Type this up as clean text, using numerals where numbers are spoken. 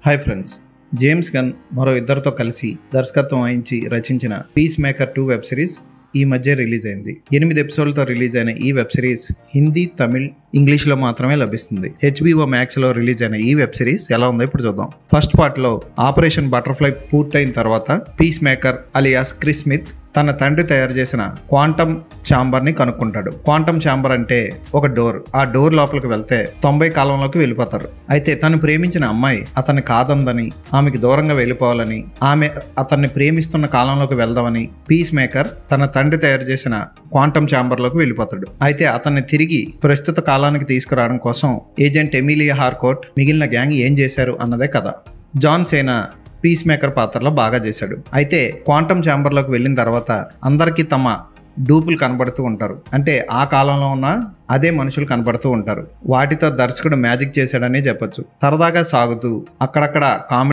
Hi friends, James gun మరో ఇద్దరితో కలిసి దర్శకత్వం వహించి రచించిన పీస్ మేకర్ 2 వెబ్ సిరీస్ ఈ మధ్య రిలీజ్ అయింది. 8 ఎపిసోడ్లతో రిలీజ్ అయిన ఈ వెబ్ సిరీస్ హిందీ, తమిళ్, ఇంగ్లీష్లో మాత్రమే లభిస్తుంది. HBO Maxలో రిలీజ్ అయిన ఈ వెబ్ సిరీస్ ఎలా ఉందో ఇప్పుడు చూద్దాం. ఫస్ట్ పార్ట్లో ఆపరేషన్ బటర్ఫ్లై పూర్తయిన తర్వాత piece maker alias Chris Smith తన తండ్రి తయారు చేసిన క్వాంటమ్ ఛాంబర్ని కనుక్కుంటాడు. క్వాంటమ్ ఛాంబర్ అంటే ఒక డోర్. ఆ డోర్ లోపలికి వెళ్తే 90 కాలంలోకి వెళ్ళిపోతారు. అయితే తను ప్రేమించిన అమ్మాయి అతన్ని కాదందని, ఆమెకి దూరంగా వెళ్ళిపోవాలని, ఆమె అతన్ని ప్రేమిస్తున్న కాలంలోకి వెళ్దామని పీస్ మేకర్ తన తండ్రి తయారు చేసిన క్వాంటమ్ ఛాంబర్లోకి వెళ్ళిపోతాడు. అయితే అతన్ని తిరిగి ప్రస్తుత కాలానికి తీసుకురావడం కోసం ఏజెంట్ ఎమిలియా హార్కోర్ట్, మిగిలిన గ్యాంగ్ ఏం చేశారు అన్నదే కథ. జాన్ సేనా పీస్ మేకర్ పాత్రలో బాగా చేశాడు. అయితే క్వాంటమ్ ఛాంబర్లోకి వెళ్ళిన తర్వాత అందరికీ తమ డూపులు కనబడుతూ ఉంటారు. అంటే ఆ కాలంలో ఉన్న అదే మనుషులు కనబడుతూ ఉంటారు. వాటితో దర్శకుడు మ్యాజిక్ చేశాడని చెప్పొచ్చు. సరదాగా సాగుతూ అక్కడక్కడ కామెడీ